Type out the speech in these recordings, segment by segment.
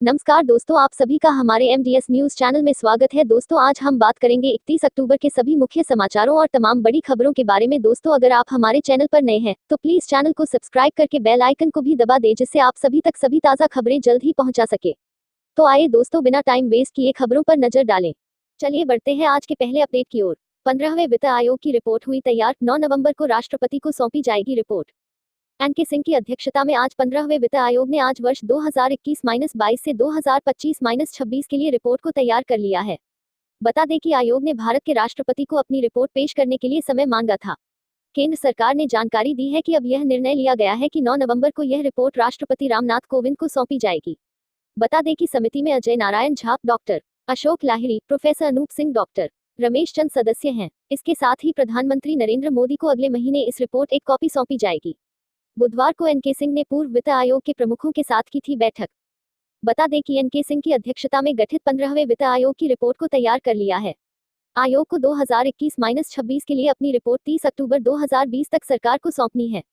नमस्कार दोस्तों, आप सभी का हमारे MDS न्यूज चैनल में स्वागत है। दोस्तों, आज हम बात करेंगे 31 अक्टूबर के सभी मुख्य समाचारों और तमाम बड़ी खबरों के बारे में। दोस्तों, अगर आप हमारे चैनल पर नए हैं तो प्लीज चैनल को सब्सक्राइब करके बेल आइकन को भी दबा दें, जिससे आप सभी तक सभी ताज़ा खबरें जल्द ही पहुंचा सके। तो आइए दोस्तों, बिना टाइम वेस्ट किए खबरों पर नजर डालें। चलिए बढ़ते हैं आज के पहले अपडेट की ओर। 15वें वित्त आयोग की रिपोर्ट हुई तैयार, 9 नवंबर को राष्ट्रपति को सौंपी जाएगी रिपोर्ट। NK सिंह की अध्यक्षता में आज 15वें वित्त आयोग ने आज वर्ष 2021-22 से 2025-26 के लिए रिपोर्ट को तैयार कर लिया है। बता दें कि आयोग ने भारत के राष्ट्रपति को अपनी रिपोर्ट पेश करने के लिए समय मांगा था। केंद्र सरकार ने जानकारी दी है कि अब यह निर्णय लिया गया है कि 9 नवंबर को यह रिपोर्ट राष्ट्रपति रामनाथ कोविंद को सौंपी जाएगी। बता दें कि समिति में Ajay Narayan Jha, doctor Ashok Lahiri, professor Anup Singh, doctor Ramesh Chand सदस्य हैं। इसके साथ ही प्रधानमंत्री नरेंद्र मोदी को अगले महीने इस रिपोर्ट एक कॉपी सौंपी जाएगी। बुधवार को NK सिंह ने पूर्व वित्त आयोग के प्रमुखों के साथ की थी बैठक। बता दें कि NK सिंह की अध्यक्षता में गठित 15वें वित्त आयोग की रिपोर्ट को तैयार कर लिया है। आयोग को 2021-26 के लिए अपनी रिपोर्ट 30 अक्टूबर 2020 तक सरकार को सौंपनी है।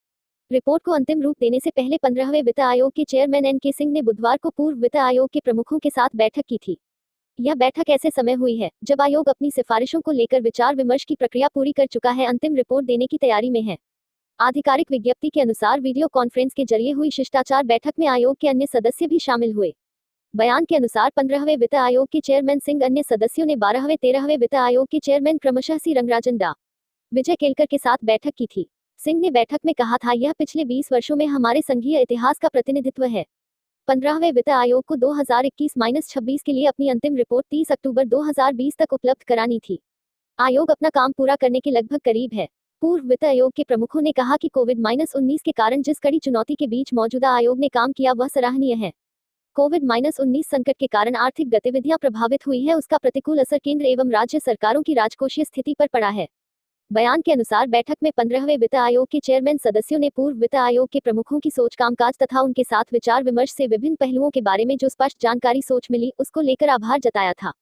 रिपोर्ट को अंतिम रूप देने से पहले 15वें वित्त आयोग के चेयरमैन NK सिंह ने बुधवार को पूर्व वित्त आयोग के प्रमुखों के साथ बैठक की थी। यह बैठक ऐसे समय हुई है जब आयोग अपनी सिफारिशों को लेकर विचार विमर्श की प्रक्रिया पूरी कर चुका है, अंतिम रिपोर्ट देने की तैयारी में है। आधिकारिक विज्ञप्ति के अनुसार वीडियो कॉन्फ्रेंस के जरिए हुई शिष्टाचार बैठक में आयोग के अन्य सदस्य भी शामिल हुए। बयान के अनुसार 15वें वित्त आयोग के चेयरमैन सिंह अन्य सदस्यों ने 12वें 13वें वित्त आयोग के चेयरमैन क्रमशः सी रंगराजन, डा विजय केलकर के साथ बैठक की थी। सिंह ने बैठक में कहा था, यह पिछले 20 वर्षों में हमारे संघीय इतिहास का प्रतिनिधित्व है। 15वें वित्त आयोग को 2021-26 के लिए अपनी अंतिम रिपोर्ट 30 अक्टूबर 2020 तक उपलब्ध करानी थी। आयोग अपना काम पूरा करने के लगभग करीब है। पूर्व वित्त आयोग के प्रमुखों ने कहा कि कोविड-19 के कारण जिस कड़ी चुनौती के बीच मौजूदा आयोग ने काम किया वह सराहनीय है। कोविड-19 संकट के कारण आर्थिक गतिविधियां प्रभावित हुई है, उसका प्रतिकूल असर केंद्र एवं राज्य सरकारों की राजकोषीय स्थिति पर पड़ा है। बयान के अनुसार बैठक में 15वें वित्त आयोग के चेयरमैन सदस्यों ने पूर्व वित्त आयोग के प्रमुखों की सोच, कामकाज तथा उनके साथ विचार विमर्श से विभिन्न पहलुओं के बारे में जो स्पष्ट जानकारी सोच मिली उसको लेकर आभार जताया था।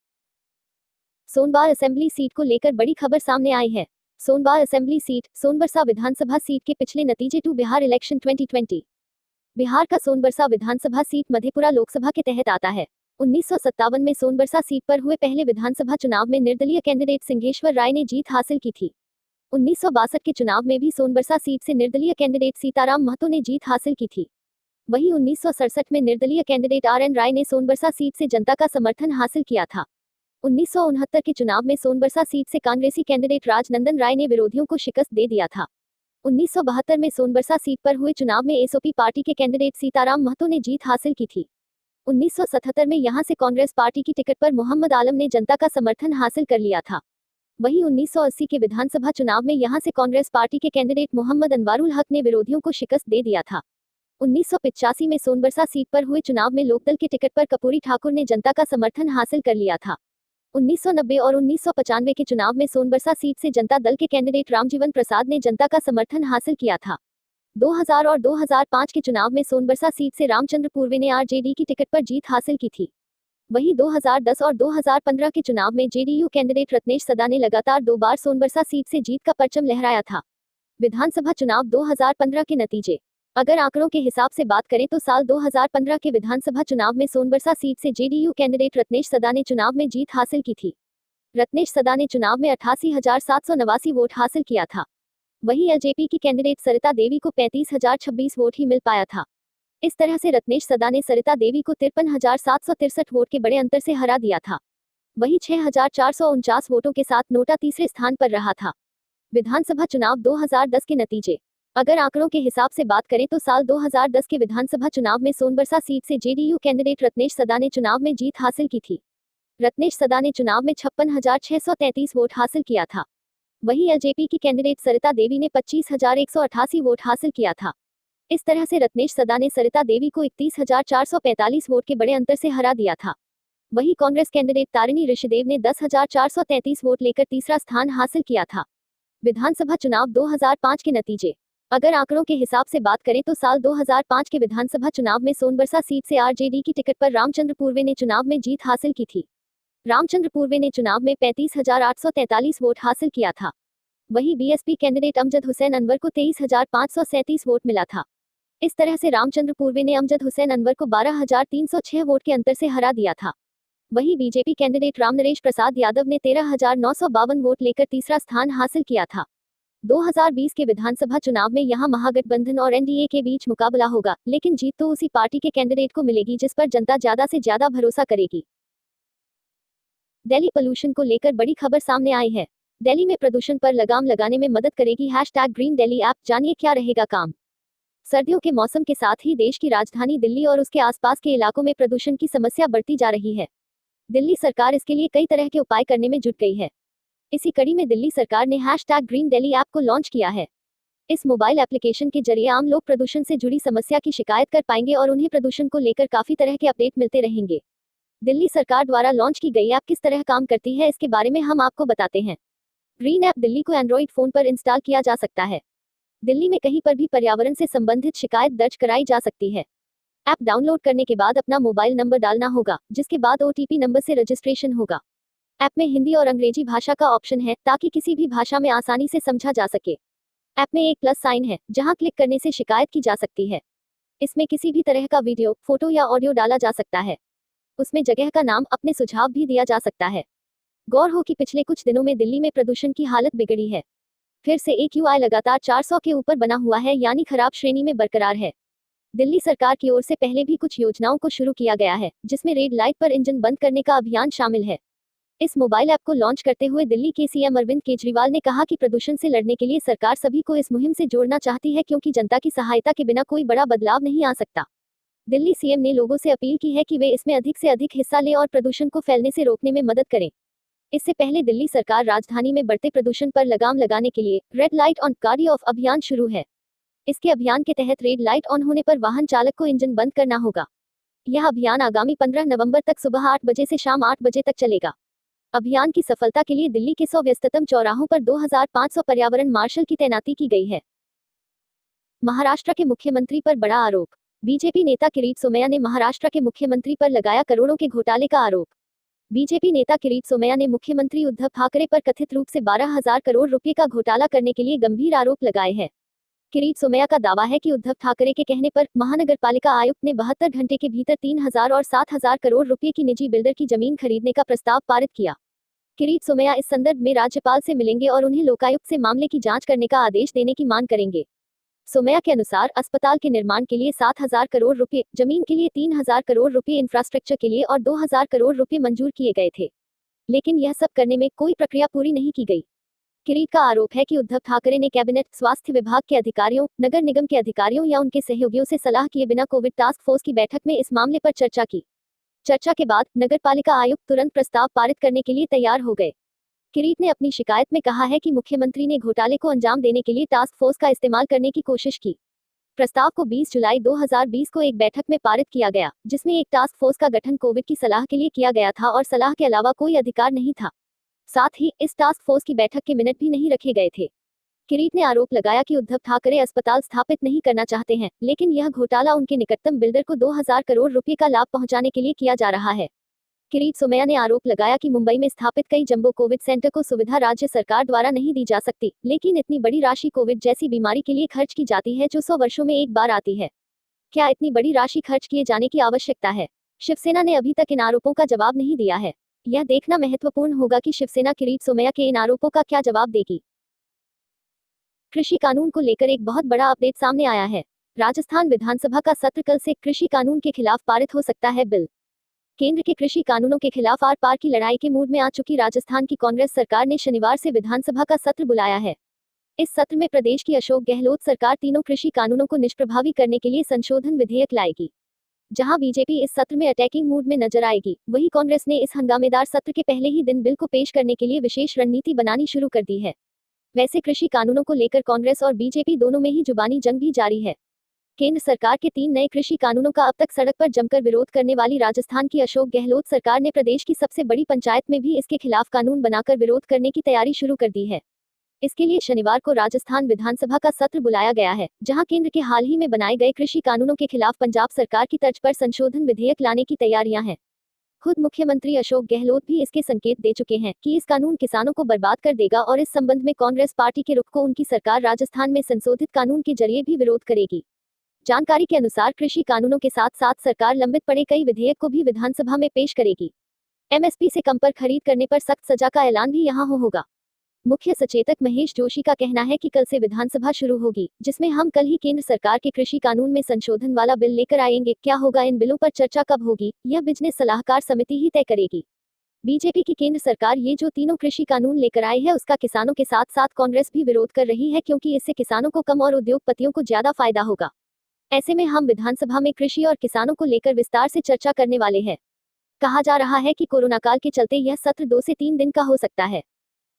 सोनबार असेंबली सीट को लेकर बड़ी खबर सामने आई है। सोनबार असेंबली सीट, सोनबरसा विधानसभा सीट के पिछले नतीजे टू बिहार इलेक्शन 2020। बिहार का सोनबरसा विधानसभा सीट मधेपुरा लोकसभा के तहत आता है। 1957 में सोनबरसा सीट पर हुए पहले विधानसभा चुनाव में निर्दलीय कैंडिडेट सिंहेश्वर राय ने जीत हासिल की थी। 1962 के चुनाव में भी सोनबरसा सीट से निर्दलीय कैंडिडेट सीताराम महतो ने जीत हासिल की थी। वहीं 1967 में निर्दलीय कैंडिडेट RN राय ने सोनबरसा सीट से जनता का समर्थन हासिल किया था। 1969 के चुनाव में सोनबरसा सीट से कांग्रेसी कैंडिडेट राजनंदन राय ने विरोधियों को शिकस्त दे दिया था। 1972 में सोनबरसा सीट पर हुए चुनाव में SOP पार्टी के कैंडिडेट सीताराम महतो ने जीत हासिल की थी। 1977 में यहां से कांग्रेस पार्टी की टिकट पर मोहम्मद आलम ने जनता का समर्थन हासिल कर लिया था। वहीं 1980 के विधानसभा चुनाव में यहां से कांग्रेस पार्टी के कैंडिडेट मोहम्मद अनवारुल हक ने विरोधियों को शिकस्त दे दिया था। 1985 में सोनबरसा सीट पर हुए चुनाव में लोकदल के टिकट पर कपूरी ठाकुर ने जनता का समर्थन हासिल कर लिया था। 1990 और 1995 के चुनाव में सोनबरसा सीट से जनता दल के कैंडिडेट रामजीवन प्रसाद ने जनता का समर्थन हासिल किया था। 2000 और 2005 के चुनाव में सोनबरसा सीट से रामचंद्र पूर्वे ने RJD की टिकट पर जीत हासिल की थी। वहीं 2010 और 2015 के चुनाव में JDU कैंडिडेट रत्नेश सदा ने लगातार 2 बार सोनबरसा सीट से जीत का परचम लहराया था। विधानसभा चुनाव 2015 के नतीजे, अगर आंकड़ों के हिसाब से बात करें तो साल 2015 के विधानसभा चुनाव में सोनबरसा सीट से JDU कैंडिडेट रत्नेश सदा ने चुनाव में जीत हासिल की थी। रत्नेश सदा ने चुनाव में 88,789 वोट हासिल किया था। वहीं LJP की कैंडिडेट सरिता देवी को 35,026 वोट ही मिल पाया था। इस तरह से रत्नेश सदा ने सरिता देवी को 53,763 वोट के बड़े अंतर से हरा दिया था। वहीं 6,449 वोटों के साथ नोटा तीसरे स्थान पर रहा था। विधानसभा चुनाव 2010 के नतीजे, अगर आंकड़ों के हिसाब से बात करें तो साल 2010 के विधानसभा चुनाव में सोनबरसा सीट से JDU कैंडिडेट रत्नेश सदा ने चुनाव में जीत हासिल की थी। रत्नेश सदा ने चुनाव में 56,633 वोट हासिल किया था। वहीं LJP की कैंडिडेट सरिता देवी ने 25,188 वोट हासिल किया था। इस तरह से रत्नेश सदा ने सरिता देवी को 31,445 वोट के बड़े अंतर से हरा दिया था। वहीं कांग्रेस कैंडिडेट तारिणी ऋषिदेव ने 10,433 वोट लेकर तीसरा स्थान हासिल किया था। विधानसभा चुनाव 2005 के नतीजे, अगर आंकड़ों के हिसाब से बात करें तो साल 2005 के विधानसभा चुनाव में सोनबरसा सीट से RJD की टिकट पर रामचंद्र पूर्वे ने चुनाव में जीत हासिल की थी। रामचंद्र पूर्वे ने चुनाव में 35,843 वोट हासिल किया था। वहीं BSP कैंडिडेट अमजद हुसैन अनवर को 23,537 वोट मिला था। इस तरह से रामचंद्र पूर्वे ने अमजद हुसैन अनवर को 12,306 वोट के अंतर से हरा दिया था। वहीं बीजेपी कैंडिडेट रामनरेश प्रसाद यादव ने 13,952 वोट लेकर तीसरा स्थान हासिल किया था। 2020 के विधानसभा चुनाव में यहां महागठबंधन और एनडीए के बीच मुकाबला होगा, लेकिन जीत तो उसी पार्टी के कैंडिडेट को मिलेगी जिस पर जनता ज्यादा से ज्यादा भरोसा करेगी। दिल्ली पोल्यूशन को लेकर बड़ी खबर सामने आई है। दिल्ली में प्रदूषण पर लगाम लगाने में मदद करेगी #ग्रीन दिल्ली ऐप। जानिए क्या रहेगा काम। सर्दियों के मौसम के साथ ही देश की राजधानी दिल्ली और उसके आसपास के इलाकों में प्रदूषण की समस्या बढ़ती जा रही है। दिल्ली सरकार इसके लिए कई तरह के उपाय करने में जुट गई है। इसी कड़ी में दिल्ली सरकार ने #ग्रीन दिल्ली ऐप को लॉन्च किया है। इस मोबाइल एप्लीकेशन के जरिए आम लोग प्रदूषण से जुड़ी समस्या की शिकायत कर पाएंगे और उन्हें प्रदूषण को लेकर काफी तरह के अपडेट मिलते रहेंगे। दिल्ली सरकार द्वारा लॉन्च की गई ऐप किस तरह काम करती है, इसके बारे में हम आपको बताते हैं। ग्रीन ऐप दिल्ली को एंड्रॉइड फोन पर इंस्टॉल किया जा सकता है। दिल्ली में कहीं पर भी पर्यावरण से संबंधित शिकायत दर्ज कराई जा सकती है। ऐप डाउनलोड करने के बाद अपना मोबाइल नंबर डालना होगा, जिसके बाद OTP नंबर से रजिस्ट्रेशन होगा। ऐप में हिंदी और अंग्रेजी भाषा का ऑप्शन है ताकि किसी भी भाषा में आसानी से समझा जा सके। ऐप में एक प्लस साइन है जहां क्लिक करने से शिकायत की जा सकती है। इसमें किसी भी तरह का वीडियो, फोटो या ऑडियो डाला जा सकता है। उसमें जगह का नाम, अपने सुझाव भी दिया जा सकता है। गौर हो कि पिछले कुछ दिनों में दिल्ली में प्रदूषण की हालत बिगड़ी है। फिर से AQI लगातार 400 के ऊपर बना हुआ है, यानी खराब श्रेणी में बरकरार है। दिल्ली सरकार की ओर से पहले भी कुछ योजनाओं को शुरू किया गया है, जिसमें रेड लाइट पर इंजन बंद करने का अभियान शामिल है। इस मोबाइल ऐप को लॉन्च करते हुए दिल्ली के CM अरविंद केजरीवाल ने कहा कि प्रदूषण से लड़ने के लिए सरकार सभी को इस मुहिम से जोड़ना चाहती है, क्योंकि जनता की सहायता के बिना कोई बड़ा बदलाव नहीं आ सकता। दिल्ली CM ने लोगों से अपील की है कि वे इसमें अधिक से अधिक हिस्सा लें और प्रदूषण को फैलने से रोकने में मदद करें। इससे पहले दिल्ली सरकार राजधानी में बढ़ते प्रदूषण पर लगाम लगाने के लिए रेड लाइट ऑन गाड़ी ऑफ अभियान शुरू है। इसके अभियान के तहत रेड लाइट ऑन होने पर वाहन चालक को इंजन बंद करना होगा। यह अभियान आगामी 15 नवंबर तक सुबह 8 बजे से शाम 8 बजे तक चलेगा। अभियान की सफलता के लिए दिल्ली के 100 व्यस्ततम चौराहों पर 2500 पर्यावरण मार्शल की तैनाती की गई है। महाराष्ट्र के मुख्यमंत्री पर बड़ा आरोप। बीजेपी नेता किरीट सोमैया ने महाराष्ट्र के मुख्यमंत्री पर लगाया करोड़ों के घोटाले का आरोप। बीजेपी नेता किरीट सोमैया ने मुख्यमंत्री उद्धव ठाकरे पर कथित रूप से 12,000 करोड़ रुपए का घोटाला करने के लिए गंभीर आरोप लगाए हैं। किरीट सोमैया का दावा है कि उद्धव ठाकरे के कहने पर महानगरपालिका आयुक्त ने 72 घंटे के भीतर 3,000 और 7,000 करोड़ रुपए की निजी बिल्डर की जमीन खरीदने का प्रस्ताव पारित किया। किरीट सोमैया इस संदर्भ में राज्यपाल से मिलेंगे और उन्हें लोकायुक्त से मामले की जांच करने का आदेश देने की मांग करेंगे। सोमैया के अनुसार अस्पताल के निर्माण के लिए 7,000 करोड़ रुपए, जमीन के लिए 3,000 करोड़ रुपए, इंफ्रास्ट्रक्चर के लिए और 2,000 करोड़ रुपए मंजूर किए गए थे, लेकिन यह सब करने में कोई प्रक्रिया पूरी नहीं की गई। किरीट का आरोप है कि उद्धव ठाकरे ने कैबिनेट, स्वास्थ्य विभाग के अधिकारियों, नगर निगम के अधिकारियों या उनके सहयोगियों से सलाह किए बिना कोविड टास्क फोर्स की बैठक में इस मामले पर चर्चा की। चर्चा के बाद नगरपालिका आयुक्त तुरंत प्रस्ताव पारित करने के लिए तैयार हो गए। किरीट ने अपनी शिकायत में कहा है कि मुख्यमंत्री ने घोटाले को अंजाम देने के लिए टास्क फोर्स का इस्तेमाल करने की कोशिश की। प्रस्ताव को 20 जुलाई 2020 को एक बैठक में पारित किया गया, जिसमें एक टास्क फोर्स का गठन कोविड की सलाह के लिए किया गया था और सलाह के अलावा कोई अधिकार नहीं था। साथ ही इस टास्क फोर्स की बैठक के मिनट भी नहीं रखे गए थे। किरीट ने आरोप लगाया कि उद्धव ठाकरे अस्पताल स्थापित नहीं करना चाहते हैं, लेकिन यह घोटाला उनके निकटतम बिल्डर को 2,000 करोड़ रुपए का लाभ पहुंचाने के लिए किया जा रहा है। किरीट सोमैया ने आरोप लगाया कि मुंबई में स्थापित कई जंबो कोविड सेंटर को सुविधा राज्य सरकार द्वारा नहीं दी जा सकती, लेकिन इतनी बड़ी राशि कोविड जैसी बीमारी के लिए खर्च की जाती है जो 100 वर्षों में एक बार आती है। क्या इतनी बड़ी राशि खर्च किए जाने की आवश्यकता है? शिवसेना ने अभी तक इन आरोपों का जवाब नहीं दिया है। यह देखना महत्वपूर्ण होगा कि शिवसेना किरीट सोमैया के इन आरोपों का क्या जवाब देगी। कृषि कानून को लेकर एक बहुत बड़ा अपडेट सामने आया है। राजस्थान विधानसभा का सत्र कल से कृषि कानून के खिलाफ पारित हो सकता है बिल। केंद्र के कृषि कानूनों के खिलाफ आर पार की लड़ाई के मूड में आ चुकी राजस्थान की कांग्रेस सरकार ने शनिवार से विधानसभा का सत्र बुलाया है। इस सत्र में प्रदेश की अशोक गहलोत सरकार तीनों कृषि कानूनों को निष्प्रभावी करने के लिए संशोधन विधेयक लाएगी। जहां बीजेपी इस सत्र में अटैकिंग मूड में नजर आएगी, वहीं कांग्रेस ने इस हंगामेदार सत्र के पहले ही दिन बिल को पेश करने के लिए विशेष रणनीति बनानी शुरू कर दी है। वैसे कृषि कानूनों को लेकर कांग्रेस और बीजेपी दोनों में ही जुबानी जंग भी जारी है। केंद्र सरकार के 3 नए कृषि कानूनों का अब तक सड़क पर जमकर विरोध करने वाली राजस्थान की अशोक गहलोत सरकार ने प्रदेश की सबसे बड़ी पंचायत में भी इसके खिलाफ कानून बनाकर विरोध करने की तैयारी शुरू कर दी है। इसके लिए शनिवार को राजस्थान विधानसभा का सत्र बुलाया गया है, जहां केंद्र के हाल ही में बनाए गए कृषि कानूनों के खिलाफ पंजाब सरकार की तर्ज पर संशोधन विधेयक लाने की तैयारियां हैं। खुद मुख्यमंत्री अशोक गहलोत भी इसके संकेत दे चुके हैं कि इस कानून किसानों को बर्बाद कर देगा और इस संबंध में कांग्रेस पार्टी के रुख को उनकी सरकार राजस्थान में संशोधित कानून के जरिए भी विरोध करेगी। जानकारी के अनुसार कृषि कानूनों के साथ साथ सरकार लंबित पड़े कई विधेयक को भी विधानसभा में पेश करेगी। एमएसपी से कम पर खरीद करने पर सख्त सजा का ऐलान भी यहां होगा। मुख्य सचेतक महेश जोशी का कहना है कि कल से विधानसभा शुरू होगी, जिसमें हम कल ही केंद्र सरकार के कृषि कानून में संशोधन वाला बिल लेकर आएंगे। क्या होगा, इन बिलों पर चर्चा कब होगी, यह बिजनेस सलाहकार समिति ही तय करेगी। बीजेपी की केंद्र सरकार ये जो तीनों कृषि कानून लेकर आई है, उसका किसानों के साथ साथ कांग्रेस भी विरोध कर रही है, क्योंकि इससे किसानों को कम और उद्योगपतियों को ज्यादा फायदा होगा। ऐसे में हम विधानसभा में कृषि और किसानों को लेकर विस्तार से चर्चा करने वाले हैं। कहा जा रहा है कि कोरोना काल के चलते यह सत्र 2 से 3 दिन का हो सकता है।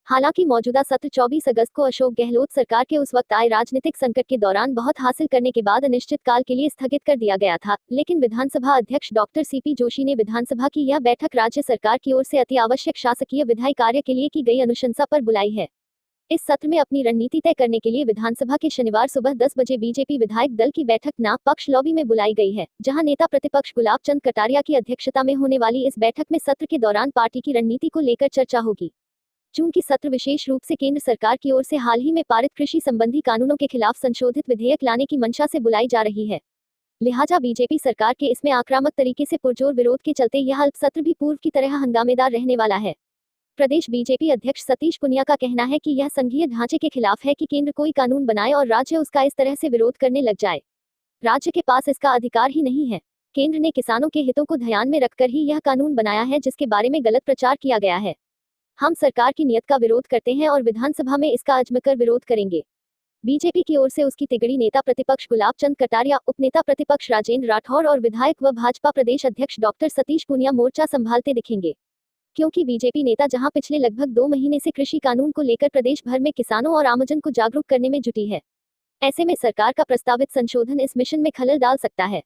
हालांकि मौजूदा सत्र 24 अगस्त को अशोक गहलोत सरकार के उस वक्त आए राजनीतिक संकट के दौरान बहुत हासिल करने के बाद अनिश्चित काल के लिए स्थगित कर दिया गया था, लेकिन विधानसभा अध्यक्ष डॉक्टर सीपी जोशी ने विधानसभा की यह बैठक राज्य सरकार की ओर से अति आवश्यक शासकीय विधायी कार्य के लिए की गई अनुशंसा पर बुलाई है। इस सत्र में अपनी रणनीति तय करने के लिए विधानसभा के शनिवार सुबह 10 बजे बीजेपी विधायक दल की बैठक ना पक्ष लॉबी में बुलाई गई है, जहां नेता प्रतिपक्ष गुलाब चंद कटारिया की अध्यक्षता में होने वाली इस बैठक में सत्र के दौरान पार्टी की रणनीति को लेकर चर्चा होगी। चूंकि सत्र विशेष रूप से केंद्र सरकार की ओर से हाल ही में पारित कृषि संबंधी कानूनों के खिलाफ संशोधित विधेयक लाने की मंशा से बुलाई जा रही है, लिहाजा बीजेपी सरकार के इसमें आक्रामक तरीके से पुरजोर विरोध के चलते यह अल्प सत्र भी पूर्व की तरह हंगामेदार रहने वाला है। प्रदेश बीजेपी अध्यक्ष सतीश पुनिया का कहना है कि यह संघीय ढांचे के खिलाफ है कि केंद्र कोई कानून बनाए और राज्य उसका इस तरह से विरोध करने लग जाए। राज्य के पास इसका अधिकार ही नहीं है। केंद्र ने किसानों के हितों को ध्यान में रखकर ही यह कानून बनाया है, जिसके बारे में गलत प्रचार किया गया है। हम सरकार की नियत का विरोध करते हैं और विधानसभा में इसका अजमकर विरोध करेंगे। बीजेपी की ओर से उसकी तिगड़ी नेता प्रतिपक्ष गुलाब चंद कटारिया, उपनेता प्रतिपक्ष राजेंद्र राठौर और विधायक व भाजपा प्रदेश अध्यक्ष डॉक्टर सतीश पुनिया मोर्चा संभालते दिखेंगे, क्योंकि बीजेपी नेता जहां पिछले लगभग 2 महीने से कृषि कानून को लेकर प्रदेश भर में किसानों और आमजन को जागरूक करने में जुटी है, ऐसे में सरकार का प्रस्तावित संशोधन इस मिशन में खलल डाल सकता है।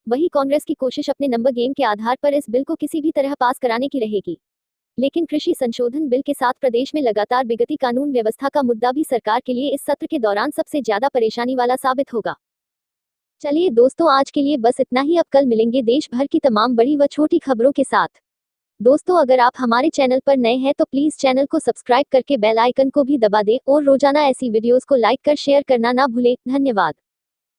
वहीं कांग्रेस की कोशिश अपने नंबर गेम के आधार पर इस बिल को किसी भी तरह पास कराने की रहेगी, लेकिन कृषि संशोधन बिल के साथ प्रदेश में लगातार बिगड़ती कानून व्यवस्था का मुद्दा भी सरकार के लिए इस सत्र के दौरान सबसे ज्यादा परेशानी वाला साबित होगा। चलिए दोस्तों, आज के लिए बस इतना ही। अब कल मिलेंगे देश भर की तमाम बड़ी व छोटी खबरों के साथ। दोस्तों, अगर आप हमारे चैनल पर नए हैं तो प्लीज चैनल को सब्सक्राइब करके बेल आइकन को भी दबा दें और रोजाना ऐसी वीडियोस को लाइक कर शेयर करना ना भूलें। धन्यवाद।